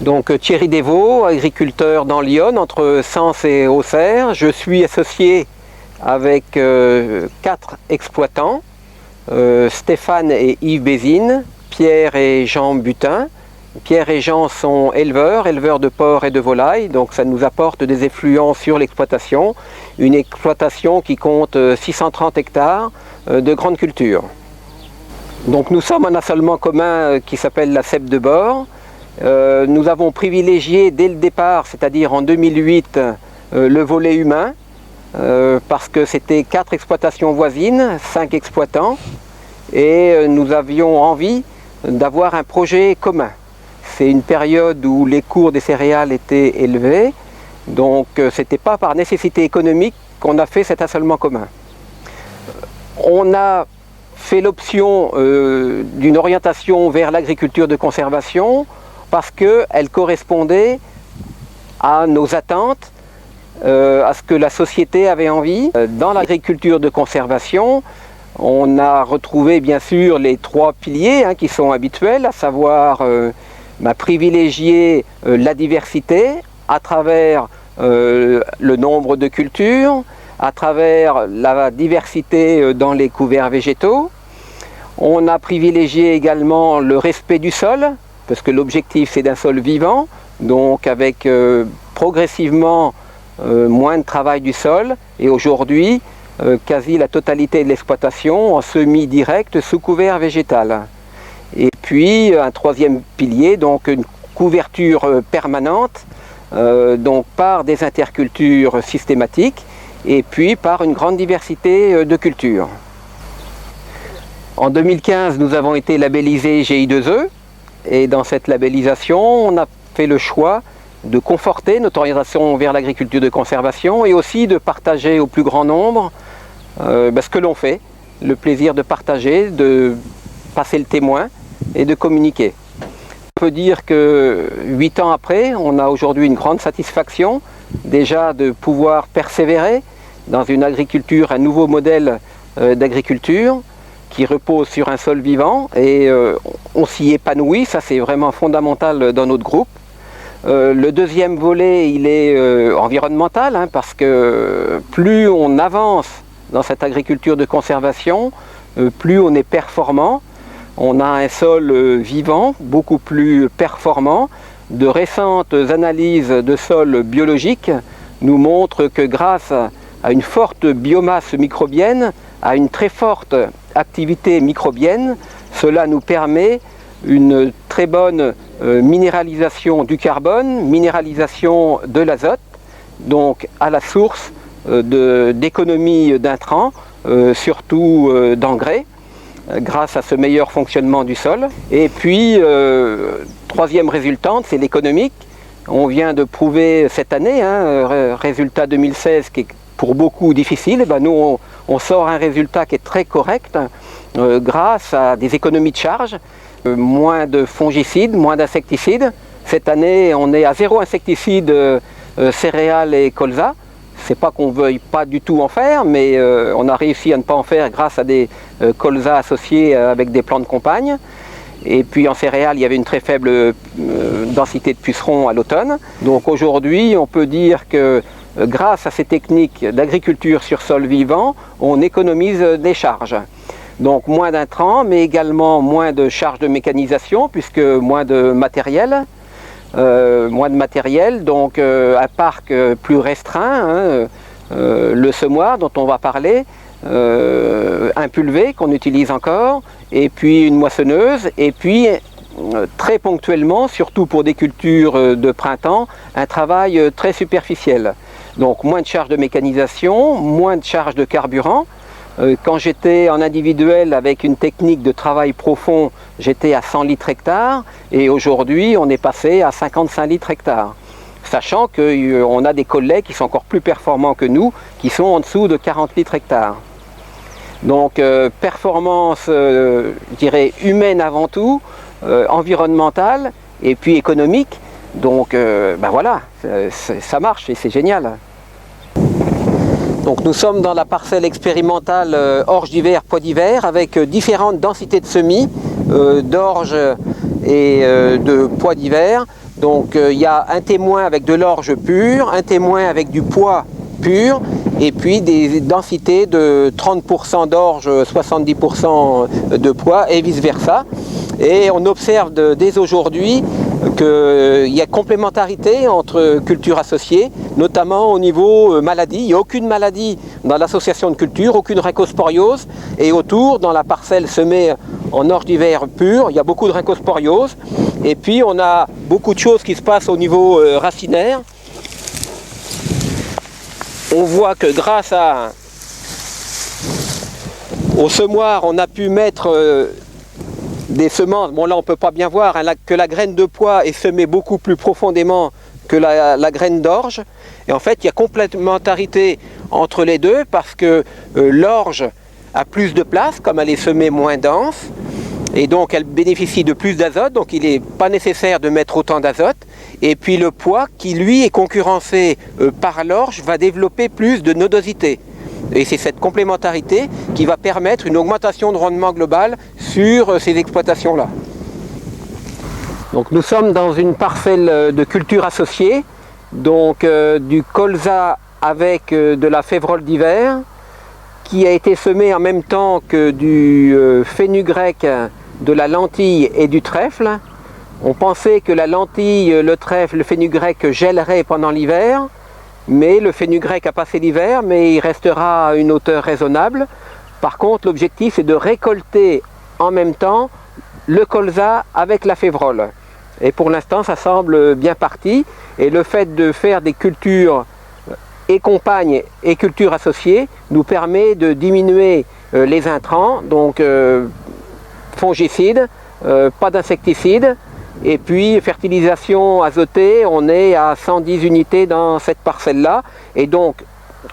Donc Thierry Desvaux, agriculteur dans l'Yonne, entre Sens et Auxerre. Je suis associé avec 4 exploitants, Stéphane et Yves Bézine, Pierre et Jean Butin. Pierre et Jean sont éleveurs de porcs et de volailles, donc ça nous apporte des effluents sur l'exploitation. Une exploitation qui compte 630 hectares de grandes cultures. Donc nous sommes un assolement commun qui s'appelle la Cèpe de Bord. Nous avons privilégié dès le départ, c'est-à-dire en 2008, le volet humain, parce que c'était 4 exploitations voisines, 5 exploitants, et nous avions envie d'avoir un projet commun. C'est une période où les cours des céréales étaient élevés, donc ce n'était pas par nécessité économique qu'on a fait cet assolement commun. On a fait l'option d'une orientation vers l'agriculture de conservation parce qu'elle correspondait à nos attentes, à ce que la société avait envie. Dans l'agriculture de conservation, on a retrouvé bien sûr les 3 piliers qui sont habituels, à savoir privilégier la diversité à travers le nombre de cultures, à travers la diversité dans les couverts végétaux. On a privilégié également le respect du sol, parce que l'objectif c'est d'un sol vivant, donc avec progressivement moins de travail du sol, et aujourd'hui quasi la totalité de l'exploitation en semi-direct sous couvert végétal. Et puis un 3e pilier, donc une couverture permanente, donc par des intercultures systématiques, et puis par une grande diversité de cultures. En 2015, nous avons été labellisés GI2E, et dans cette labellisation, on a fait le choix de conforter notre orientation vers l'agriculture de conservation et aussi de partager au plus grand nombre ce que l'on fait, le plaisir de partager, de passer le témoin et de communiquer. On peut dire que 8 ans après, on a aujourd'hui une grande satisfaction déjà de pouvoir persévérer dans une agriculture, un nouveau modèle d'agriculture qui repose sur un sol vivant, et on s'y épanouit, ça c'est vraiment fondamental dans notre groupe. Le 2e volet, il est environnemental, parce que plus on avance dans cette agriculture de conservation, plus on est performant. On a un sol vivant, beaucoup plus performant. De récentes analyses de sol biologiques nous montrent que grâce à une forte biomasse microbienne, à une très forte activité microbienne, cela nous permet une très bonne minéralisation du carbone, minéralisation de l'azote, donc à la source d'économie d'intrants, surtout d'engrais, grâce à ce meilleur fonctionnement du sol. Et puis, 3e résultante, c'est l'économique. On vient de prouver cette année, résultat 2016 qui est pour beaucoup difficile, nous on sort un résultat qui est très correct grâce à des économies de charge, moins de fongicides, moins d'insecticides. Cette année on est à 0 insecticides céréales et colza. C'est pas qu'on veuille pas du tout en faire, mais on a réussi à ne pas en faire grâce à des colzas associés avec des plants de compagne. Et puis en céréales, il y avait une très faible densité de pucerons à l'automne. Donc aujourd'hui, on peut dire que grâce à ces techniques d'agriculture sur sol vivant, on économise des charges. Donc moins d'intrants, mais également moins de charges de mécanisation, puisque moins de matériel. Donc un parc plus restreint, le semoir dont on va parler, un pulvé qu'on utilise encore, et puis une moissonneuse, et puis très ponctuellement, surtout pour des cultures de printemps, un travail très superficiel. Donc moins de charges de mécanisation, moins de charges de carburant. Quand j'étais en individuel avec une technique de travail profond, j'étais à 100 litres hectare, et aujourd'hui on est passé à 55 litres hectare. Sachant qu'on a des collègues qui sont encore plus performants que nous, qui sont en dessous de 40 litres hectare. Donc performance, je dirais, humaine avant tout, environnementale et puis économique. Donc voilà, ça marche et c'est génial. Donc nous sommes dans la parcelle expérimentale orge d'hiver, pois d'hiver, avec différentes densités de semis, d'orge et de pois d'hiver. Donc il y a un témoin avec de l'orge pure, un témoin avec du pois pur, et puis des densités de 30% d'orge, 70% de pois, et vice-versa. Et on observe dès aujourd'hui qu'il y a complémentarité entre cultures associées, notamment au niveau maladie. Il n'y a aucune maladie dans l'association de cultures, aucune rhinchosporiose. Et autour, dans la parcelle semée en orge d'hiver pur, il y a beaucoup de rhinchosporiose. Et puis on a beaucoup de choses qui se passent au niveau racinaire. On voit que grâce au semoir, on a pu mettre des semences. Bon, là on ne peut pas bien voir, hein, que la graine de pois est semée beaucoup plus profondément que la graine d'orge. Et en fait, il y a complémentarité entre les deux parce que l'orge a plus de place, comme elle est semée moins dense. Et donc elle bénéficie de plus d'azote, donc il n'est pas nécessaire de mettre autant d'azote. Et puis le pois, qui lui est concurrencé par l'orge, va développer plus de nodosité. Et c'est cette complémentarité qui va permettre une augmentation de rendement global sur ces exploitations-là. Donc nous sommes dans une parcelle de culture associée, donc du colza avec de la févrole d'hiver, qui a été semé en même temps que du fenugrec, de la lentille et du trèfle. On pensait que la lentille, le trèfle, le fenugrec gèleraient pendant l'hiver, mais le fenugrec a passé l'hiver, mais il restera à une hauteur raisonnable. Par contre, l'objectif est de récolter en même temps le colza avec la févrole. Et pour l'instant, ça semble bien parti. Et le fait de faire des cultures et compagnes et cultures associées nous permet de diminuer les intrants, donc fongicides, pas d'insecticides, et puis fertilisation azotée, on est à 110 unités dans cette parcelle-là, et donc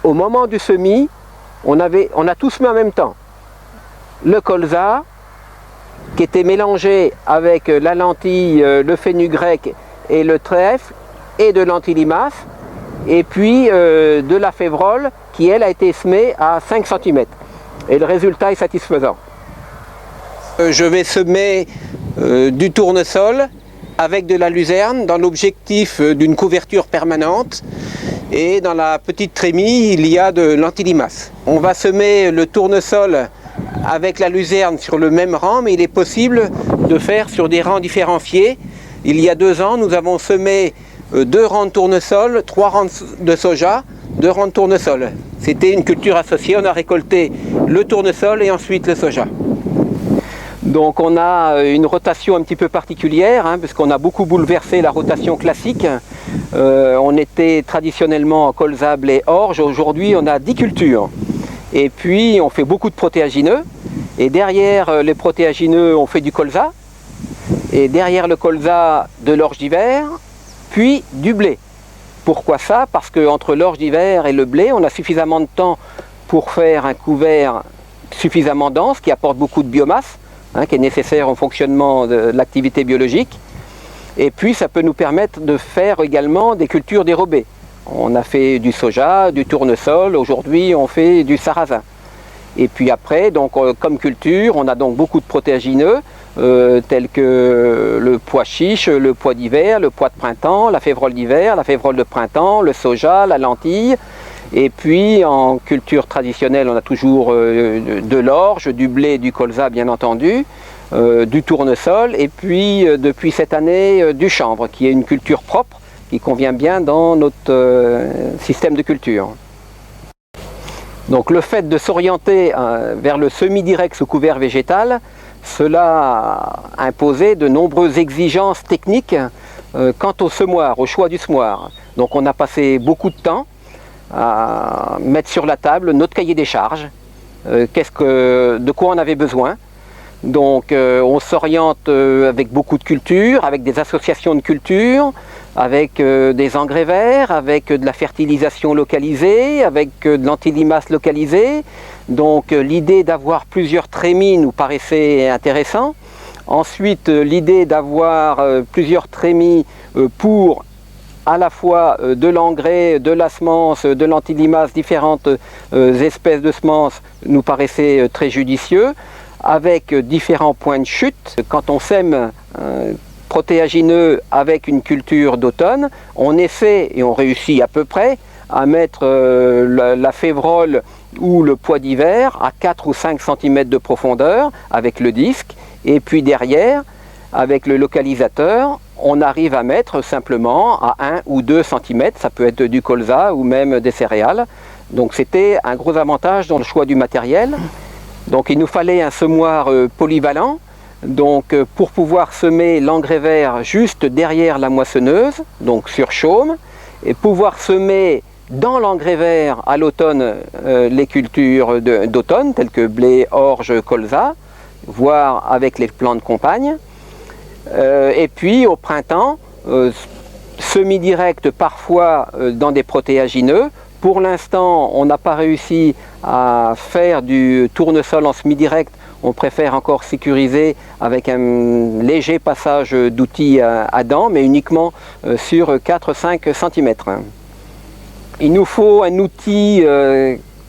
au moment du semis, on a tout semé en même temps. Le colza, qui était mélangé avec la lentille, le fenugrec et le trèfle, et de l'antilimace, et puis de la févrole, qui elle a été semée à 5 cm. Et le résultat est satisfaisant. Je vais semer du tournesol avec de la luzerne dans l'objectif d'une couverture permanente, et dans la petite trémie il y a de l'antilimace. On va semer le tournesol avec la luzerne sur le même rang, mais il est possible de faire sur des rangs différenciés. Il y a 2 ans, nous avons semé 2 rangs de tournesol, 3 rangs de soja, 2 rangs de tournesol. C'était une culture associée, on a récolté le tournesol et ensuite le soja. Donc on a une rotation un petit peu particulière, hein, puisqu'on a beaucoup bouleversé la rotation classique. On était traditionnellement en colza, blé, orge. Aujourd'hui on a 10 cultures. Et puis on fait beaucoup de protéagineux. Et derrière les protéagineux, on fait du colza. Et derrière le colza, de l'orge d'hiver, puis du blé. Pourquoi ça? Parce qu'entre l'orge d'hiver et le blé, on a suffisamment de temps pour faire un couvert suffisamment dense, qui apporte beaucoup de biomasse, hein, qui est nécessaire au fonctionnement de l'activité biologique. Et puis ça peut nous permettre de faire également des cultures dérobées. On a fait du soja, du tournesol, aujourd'hui on fait du sarrasin. Et puis après, donc, comme culture, on a donc beaucoup de protéagineux, tels que le pois chiche, le pois d'hiver, le pois de printemps, la févrole d'hiver, la févrole de printemps, le soja, la lentille. Et puis en culture traditionnelle, on a toujours de l'orge, du blé, du colza bien entendu, du tournesol, et puis depuis cette année du chanvre, qui est une culture propre, qui convient bien dans notre système de culture. Donc le fait de s'orienter vers le semi-direct sous couvert végétal, cela a imposé de nombreuses exigences techniques quant au semoir, au choix du semoir. Donc on a passé beaucoup de temps à mettre sur la table notre cahier des charges, de quoi on avait besoin. Donc on s'oriente avec beaucoup de cultures, avec des associations de cultures, avec des engrais verts, avec de la fertilisation localisée, avec de l'antilimace localisée. Donc l'idée d'avoir plusieurs trémies nous paraissait intéressant. Ensuite l'idée d'avoir plusieurs trémies pour à la fois de l'engrais, de la semence, de l'antilimace, différentes espèces de semences nous paraissait très judicieux, avec différents points de chute. Quand on sème protéagineux avec une culture d'automne, on essaie, et on réussit à peu près, à mettre la févrole ou le pois d'hiver à 4 ou 5 cm de profondeur avec le disque, et puis derrière, avec le localisateur, on arrive à mettre simplement à 1 ou 2 cm, ça peut être du colza ou même des céréales. Donc c'était un gros avantage dans le choix du matériel. Donc il nous fallait un semoir polyvalent, donc pour pouvoir semer l'engrais vert juste derrière la moissonneuse, donc sur chaume, et pouvoir semer dans l'engrais vert à l'automne les cultures d'automne telles que blé, orge, colza, voire avec les plants de compagne. Et puis au printemps, semi-direct parfois dans des protéagineux. Pour l'instant, on n'a pas réussi à faire du tournesol en semi-direct. On préfère encore sécuriser avec un léger passage d'outils à dents, mais uniquement sur 4-5 cm. Il nous faut un outil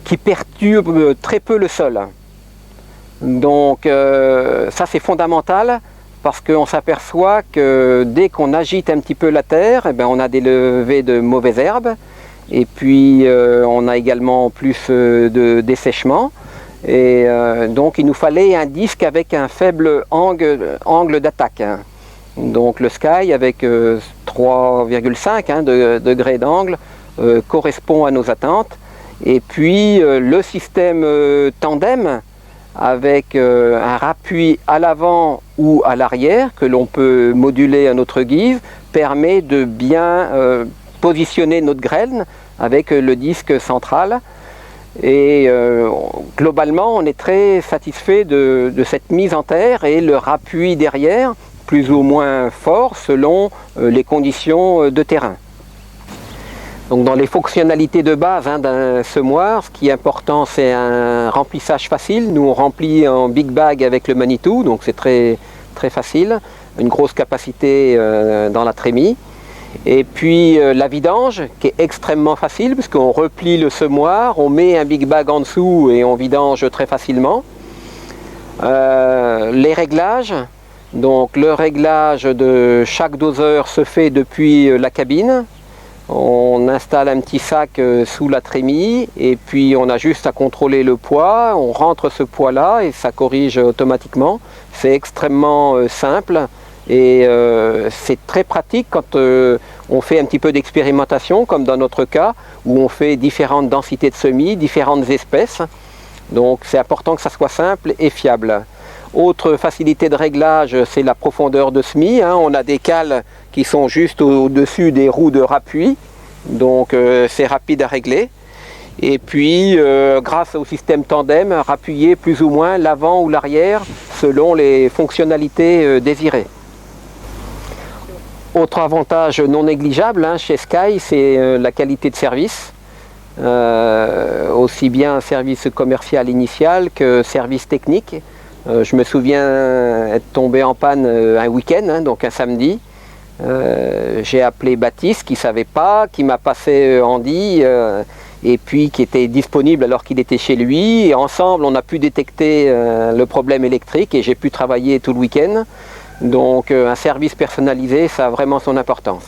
qui perturbe très peu le sol. Donc ça c'est fondamental parce qu'on s'aperçoit que dès qu'on agite un petit peu la terre, eh bien, on a des levées de mauvaises herbes. Et puis on a également plus de dessèchement. Et donc il nous fallait un disque avec un faible angle d'attaque. Donc le Sky avec 3,5 degrés d'angle correspond à nos attentes. Et puis le système tandem avec un rappui à l'avant ou à l'arrière que l'on peut moduler à notre guise permet de bien positionner notre graine avec le disque central. Et globalement on est très satisfait de cette mise en terre et le rappui derrière plus ou moins fort selon les conditions de terrain. Donc dans les fonctionnalités de base d'un semoir, ce qui est important c'est un remplissage facile. Nous on remplit en big bag avec le Manitou, donc c'est très facile, une grosse capacité dans la trémie. Et puis la vidange qui est extrêmement facile puisqu'on replie le semoir, on met un big bag en dessous et on vidange très facilement. Les réglages, donc le réglage de chaque doseur se fait depuis la cabine. On installe un petit sac sous la trémie et puis on a juste à contrôler le poids, on rentre ce poids là et ça corrige automatiquement. C'est extrêmement simple. Et c'est très pratique quand on fait un petit peu d'expérimentation, comme dans notre cas, où on fait différentes densités de semis, différentes espèces. Donc c'est important que ça soit simple et fiable. Autre facilité de réglage, c'est la profondeur de semis. On a des cales qui sont juste au-dessus des roues de rappui, donc c'est rapide à régler. Et puis, grâce au système tandem, rappuyer plus ou moins l'avant ou l'arrière selon les fonctionnalités désirées. Autre avantage non négligeable chez Sky, c'est la qualité de service. Aussi bien service commercial initial que service technique. Je me souviens être tombé en panne un week-end, donc un samedi. J'ai appelé Baptiste qui ne savait pas, qui m'a passé Andy et puis qui était disponible alors qu'il était chez lui. Et ensemble, on a pu détecter le problème électrique et j'ai pu travailler tout le week-end. Donc un service personnalisé, ça a vraiment son importance.